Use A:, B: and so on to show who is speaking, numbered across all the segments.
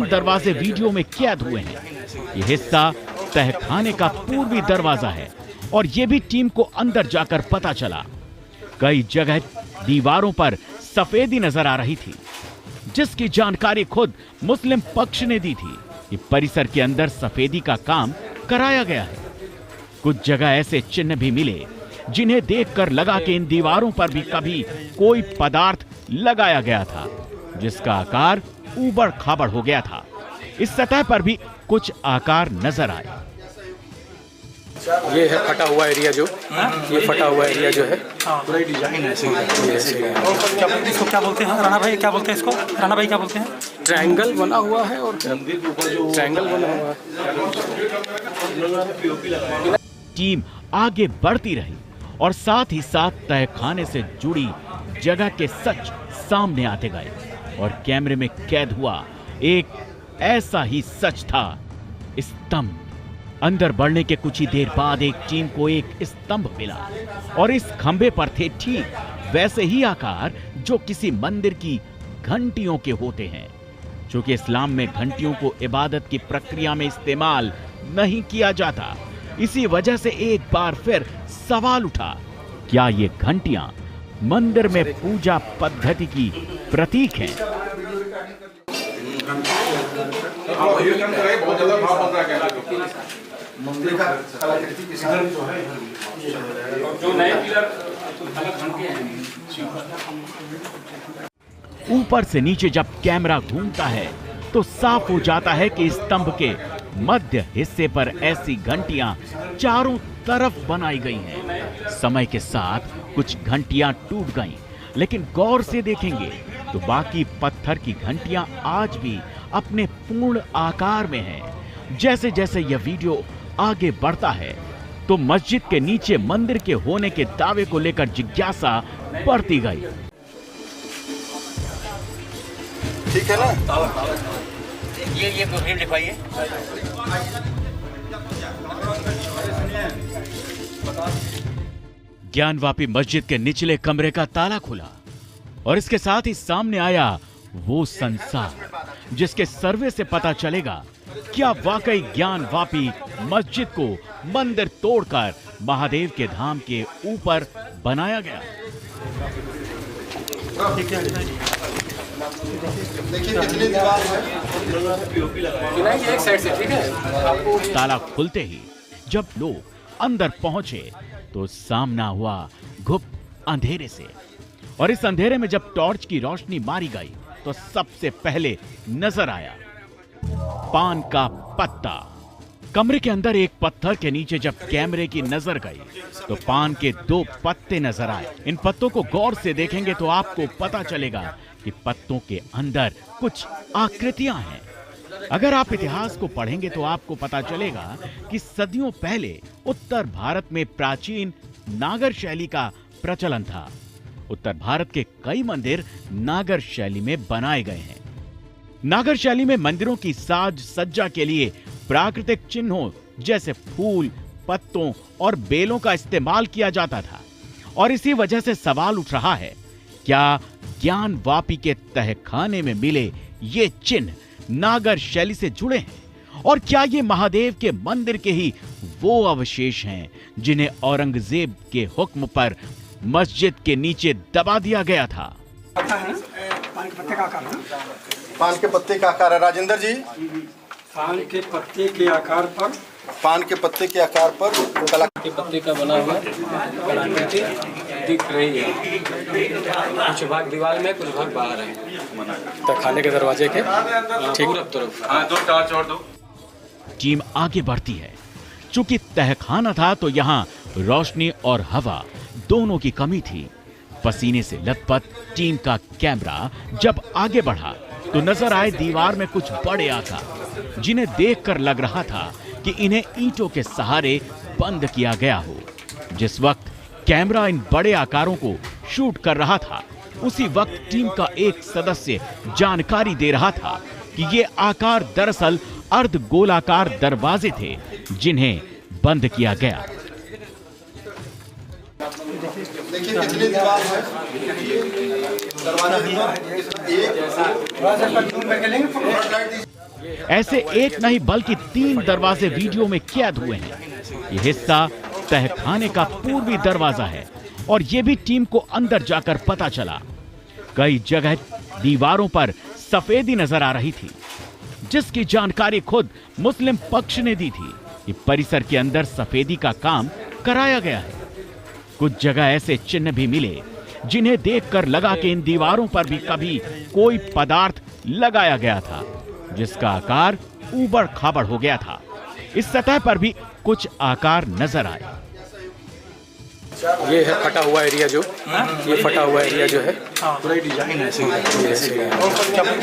A: 3 दरवाजे वीडियो में कैद हुए हैं। ये हिस्सा तहखाने का पूर्वी दरवाजा है और ये भी टीम को अंदर जाकर पता चला। कई जगह दीवारों पर सफेदी नजर आ रही थी, जिसकी जानकारी खुद मुस्लिम पक्ष ने दी थी। ये परिसर के अंदर सफेदी का काम कराया गया है। कुछ जगह ऐसे चिन्ह भी मिले जिन्हें देखकर लगा कि इन दीवारों पर भी कभी कोई पदार्थ लगाया गया था, जिसका आकार ऊबड़ खाबड़ हो गया था। इस सतह पर भी कुछ आकार नजर आए।
B: ये है फटा हुआ एरिया जो ये फटा हुआ एरिया जो है पूरा डिजाइन है।
C: इसको क्या बोलते हैं राणा भाई, क्या बोलते हैं इसको राणा भाई, क्या बोलते हैं?
B: ट्रायंगल बना हुआ है और ट्रायंगल बना हुआ है।
A: टीम आगे बढ़ती रही और साथ ही साथ तहखाने से जुड़ी जगह के सच सामने आते गए और कैमरे में कैद हुआ एक ऐसा ही सच था, स्तंभ। अंदर बढ़ने के कुछ ही देर बाद एक टीम को एक स्तंभ मिला और इस खंबे पर थे ठीक वैसे ही आकार जो किसी मंदिर की घंटियों के होते हैं। चूंकि इस्लाम में घंटियों को इबादत की प्रक्रिया में इस्तेमाल नहीं किया जाता, इसी वजह से एक बार फिर सवाल उठा, क्या ये घंटियां मंदिर में पूजा पद्धति की प्रतीक हैं? ऊपर से नीचे जब कैमरा घूमता है तो साफ हो जाता है कि स्तंभ के मध्य हिस्से पर ऐसी घंटियां चारों तरफ बनाई गई हैं। समय के साथ कुछ घंटियां टूट गईं, लेकिन गौर से देखेंगे तो बाकी पत्थर की घंटियां आज भी अपने पूर्ण आकार में हैं। जैसे जैसे यह वीडियो आगे बढ़ता है तो मस्जिद के नीचे मंदिर के होने के दावे को लेकर जिज्ञासा बढ़ती गई।
B: ठीक है ना?
C: ये प्रोग्राम लिखवाइए।
A: ज्ञानवापी मस्जिद के निचले कमरे का ताला खुला और इसके साथ ही सामने आया वो संसार जिसके सर्वे से पता चलेगा क्या वाकई ज्ञानवापी मस्जिद को मंदिर तोड़कर महादेव के धाम के ऊपर बनाया गया।
B: एक साइड से, ठीक है?
A: ताला खुलते ही जब लोग अंदर पहुंचे तो सामना हुआ गुप्त अंधेरे से, और इस अंधेरे में जब टॉर्च की रोशनी मारी गई तो सबसे पहले नजर आया पान का पत्ता। कमरे के अंदर एक पत्थर के नीचे जब कैमरे की नजर गई तो पान के 2 पत्ते नजर आए। इन पत्तों को गौर से देखेंगे तो आपको पता चलेगा कि पत्तों के अंदर कुछ आकृतियां हैं। अगर आप इतिहास को पढ़ेंगे तो आपको पता चलेगा कि सदियों पहले उत्तर भारत में प्राचीन नागर शैली का प्रचलन था। उत्तर भारत के कई मंदिर नागर शैली में बनाए गए हैं। नागर शैली में मंदिरों की साज सज्जा के लिए प्राकृतिक चिन्हों जैसे फूल, पत्तों और बेलों का इस्तेमाल किया जाता था, और इसी वजह से सवाल उठ रहा है, क्या ज्ञानवापी के तहखाने में मिले ये चिन्ह नागर शैली से जुड़े हैं, और क्या ये महादेव के मंदिर के ही वो अवशेष हैं जिन्हें औरंगजेब के हुक्म पर मस्जिद के नीचे दबा दिया गया था?
C: पान के पत्ते का आकार है।
B: पान के पत्ते का आकार है, राजेंद्र जी।
C: पान के पत्ते के आकार पर,
B: पान के पत्ते के आकार पर कला
D: के पत्ते का बना हुआ कलाकृति दिख रही है। कुछ भाग दीवार में, कुछ भाग बाहर है।
B: तो खाने के दरवाजे के
D: ठीक तरफ।
E: दो टॉर्च और दो।
A: टीम आगे बढ़ती है। चूंकि तहखाना था तो यहाँ रोशनी और हवा दोनों की कमी थी। पसीने से लथपथ टीम का कैमरा जब आगे बढ़ा तो नजर आए दीवार में कुछ बड़े आकार, जिन्हें देखकर लग रहा था कि इन्हें ईंटों के सहारे बंद किया गया हो। जिस वक्त कैमरा इन बड़े आकारों को शूट कर रहा था, उसी वक्त टीम का एक सदस्य जानकारी दे रहा था कि ये आकार दरअसल अर्ध गोलाकार दरवाजे थे जिन्हें बंद किया गया।
B: देखिए कितनी दीवार है, दरवाजा
A: ऐसे एक नहीं बल्कि 3 दरवाजे वीडियो में कैद हुए हैं। यह हिस्सा तहखाने का पूर्वी दरवाजा है और यह भी टीम को अंदर जाकर पता चला। कई जगह दीवारों पर सफेदी नजर आ रही थी, जिसकी जानकारी खुद मुस्लिम पक्ष ने दी थी कि परिसर के अंदर सफेदी का काम कराया गया है। कुछ जगह ऐसे चिन्ह भी मिले जिन्हें देखकर लगा कि इन दीवारों पर भी कभी कोई पदार्थ लगाया गया था, जिसका आकार ऊबड़ खाबड़ हो गया था। इस सतह पर भी कुछ आकार नजर आए।
B: ये है फटा हुआ एरिया जो ये फटा हुआ एरिया जो है पूरा डिजाइन ऐसे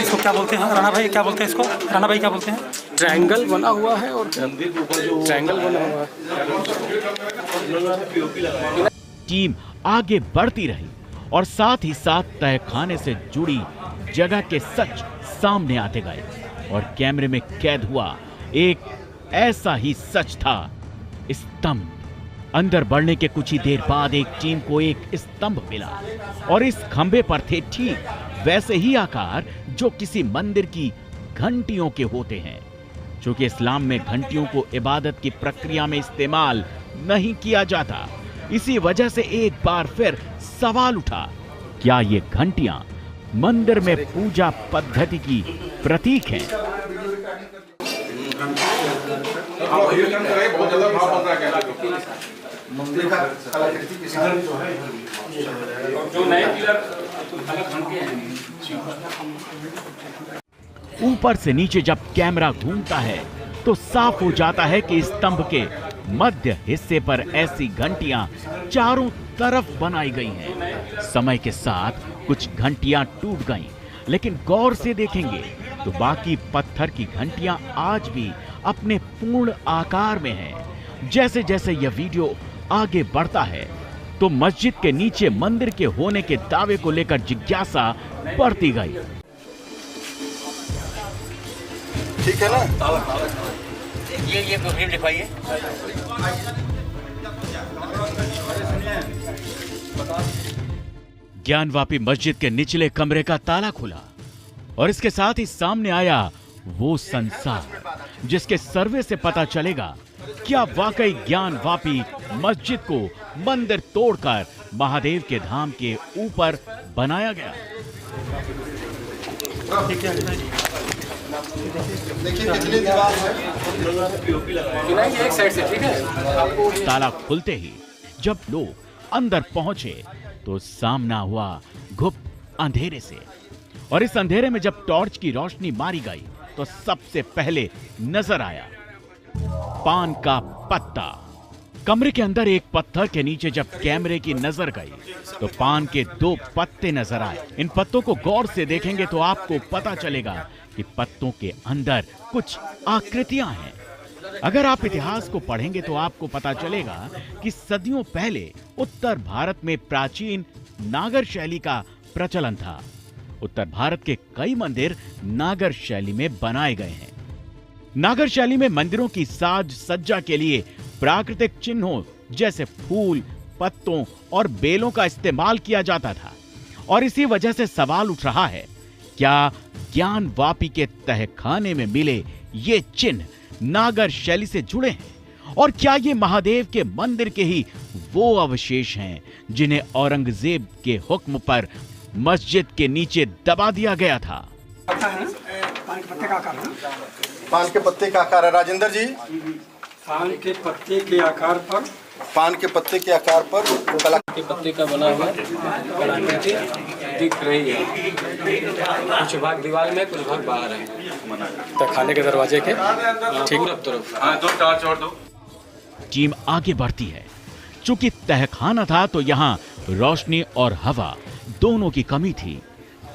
C: इसको क्या बोलते हैं राणा भाई, क्या बोलते हैं इसको? राणा भाई क्या बोलते हैं?
B: ट्रायंगल बना हुआ है और ट्रायंगल बना हुआ है।
A: टीम आगे बढ़ती रही और साथ ही साथ तहखाने से जुड़ी जगह के सच सामने आते गए और कैमरे में कैद हुआ एक ऐसा ही सच था, स्तंभ। अंदर बढ़ने के कुछ ही देर बाद एक टीम को एक स्तंभ मिला और इस खंबे पर थे ठीक वैसे ही आकार जो किसी मंदिर की घंटियों के होते हैं। चूंकि इस्लाम में घंटियों को इबादत की प्रक्रिया में इस्तेमाल नहीं किया जाता, इसी वजह से एक बार फिर सवाल उठा, क्या ये घंटियां मंदिर में पूजा पद्धति की प्रतीक हैं? ऊपर से नीचे जब कैमरा घूमता है तो साफ हो जाता है कि स्तंभ के मध्य हिस्से पर ऐसी घंटियां चारों तरफ बनाई गई हैं। समय के साथ कुछ घंटियां टूट गईं, लेकिन गौर से देखेंगे तो बाकी पत्थर की घंटियां आज भी अपने पूर्ण आकार में हैं। जैसे जैसे यह वीडियो आगे बढ़ता है तो मस्जिद के नीचे मंदिर के होने के दावे को लेकर जिज्ञासा बढ़ती गई।
E: ठीक है ना?
C: ये प्रोग्राम लिखवाइए।
A: ज्ञानवापी मस्जिद के निचले कमरे का ताला खुला और इसके साथ ही सामने आया वो संसार जिसके सर्वे से पता चलेगा क्या वाकई ज्ञानवापी मस्जिद को मंदिर तोड़कर महादेव के धाम के ऊपर बनाया गया।
E: देखिए कितनी दीवार है।
B: एक साइड से ठीक है।
A: ताला खुलते ही जब लोग अंदर पहुंचे तो सामना हुआ गुप्त अंधेरे से, और इस अंधेरे में जब टॉर्च की रोशनी मारी गई तो सबसे पहले नजर आया पान का पत्ता। कमरे के अंदर एक पत्थर के नीचे जब कैमरे की नजर गई तो पान के 2 पत्ते नजर आए। इन पत्तों को गौर से देखेंगे तो आपको पता चलेगा कि पत्तों के अंदर कुछ आकृतियां हैं। अगर आप इतिहास को पढ़ेंगे तो आपको पता चलेगा कि सदियों पहले उत्तर भारत में प्राचीन नागर शैली का प्रचलन था। उत्तर भारत के कई मंदिर नागर शैली में बनाए गए हैं। नागर शैली में मंदिरों की साज सज्जा के लिए प्राकृतिक चिन्हों जैसे फूल, पत्तों और बेलों का इस्तेमाल किया जाता था, और इसी वजह से सवाल उठ रहा है, क्या ज्ञानवापी के तहखाने में मिले ये चिन्ह नागर शैली से जुड़े हैं? और क्या ये महादेव के मंदिर के ही वो अवशेष हैं जिन्हें औरंगजेब के हुक्म पर मस्जिद के नीचे दबा दिया गया था?
E: पान के पत्ते का आकार है राजेंद्र जी।
C: पान के पत्ते के आकार पर
E: पान के पत्ते के आकार पर कला
B: के पत्ते का बना हुआ कलाकृति दिख रही है। कुछ भाग दीवार में, कुछ भाग बाहर है। तहखाने के दरवाजे के ठीक तरफ।
A: टीम आगे बढ़ती है। चूंकि तहखाना था तो यहाँ रोशनी और हवा दोनों की कमी थी।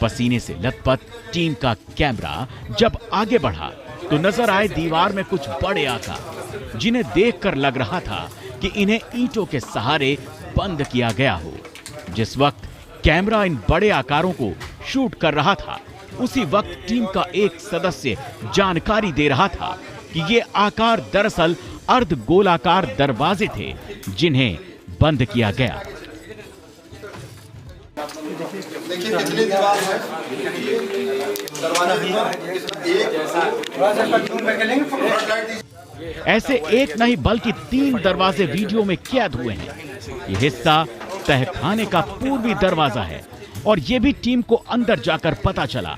A: पसीने से लथपथ टीम का कैमरा जब आगे बढ़ा तो नजर आए दीवार में कुछ बड़े आकार, जिन्हें देखकर लग रहा था कि इन्हें ईंटों के सहारे बंद किया गया हो। जिस वक्त कैमरा इन बड़े आकारों को शूट कर रहा था, उसी वक्त टीम का एक सदस्य जानकारी दे रहा था कि ये आकार दरअसल अर्ध गोलाकार दरवाजे थे जिन्हें बंद किया गया।
E: देखिए कितनी दीवार है। दरवाजे
A: ऐसे एक नहीं बल्कि 3 दरवाजे वीडियो में कैद हुए हैं। ये हिस्सा तहखाने का पूर्वी दरवाजा है और ये भी टीम को अंदर जाकर पता चला।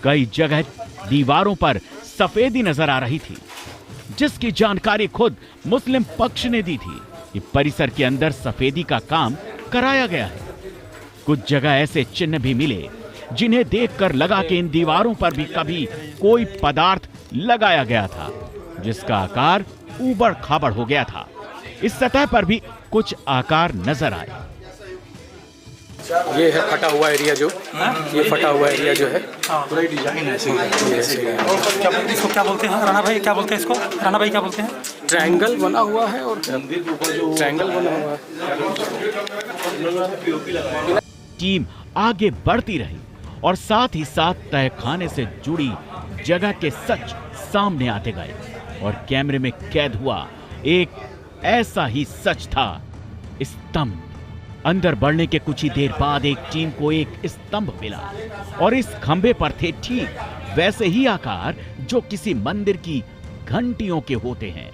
A: कई जगह दीवारों पर सफेदी नजर आ रही थी, जिसकी जानकारी खुद मुस्लिम पक्ष ने दी थी। ये परिसर के अंदर सफेदी का काम कराया गया है। कुछ जगह ऐसे चिन्ह भी मिले जिन्हें देखकर लगा कि इन दीवारों पर भी कभी कोई पदार्थ लगाया गया था, जिसका आकार ऊबड़ खाबड़ हो गया था। इस सतह पर भी कुछ आकार नजर आए।
B: ये है फटा हुआ एरिया जो ये फटा हुआ एरिया जो है
C: पूरा डिजाइन ऐसे इसको क्या बोलते हैं राणा भाई, क्या बोलते हैं इसको? राणा भाई क्या बोलते हैं?
B: ट्रायंगल बना हुआ है और ट्रायंगल बना हुआ है।
A: टीम आगे बढ़ती रही और साथ ही साथ तहखाने से जुड़ी जगह के सच सामने आते गए और कैमरे में कैद हुआ एक ऐसा ही सच था, स्तंभ। अंदर बढ़ने के कुछ ही देर बाद एक टीम को एक स्तंभ मिला और इस खंबे पर थे ठीक वैसे ही आकार जो किसी मंदिर की घंटियों के होते हैं।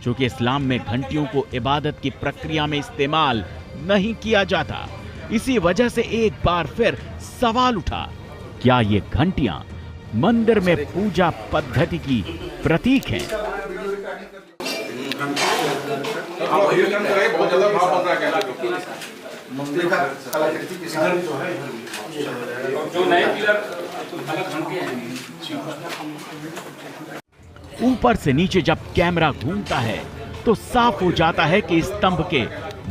A: चूंकि इस्लाम में घंटियों को इबादत की प्रक्रिया में इस्तेमाल नहीं किया जाता, इसी वजह से एक बार फिर सवाल उठा, क्या ये घंटियां मंदिर में पूजा पद्धति की प्रतीक हैं? ऊपर से नीचे जब कैमरा घूमता है तो साफ हो जाता है कि स्तंभ के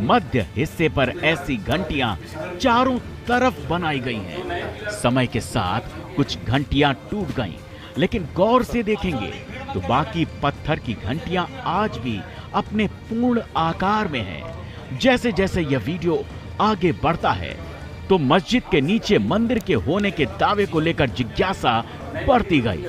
A: मध्य हिस्से पर ऐसी घंटियां चारों तरफ बनाई गई हैं। समय के साथ कुछ घंटियां टूट गईं, लेकिन गौर से देखेंगे तो बाकी पत्थर की घंटियां आज भी अपने पूर्ण आकार में हैं। जैसे जैसे यह वीडियो आगे बढ़ता है तो मस्जिद के नीचे मंदिर के होने के दावे को लेकर जिज्ञासा बढ़ती गई।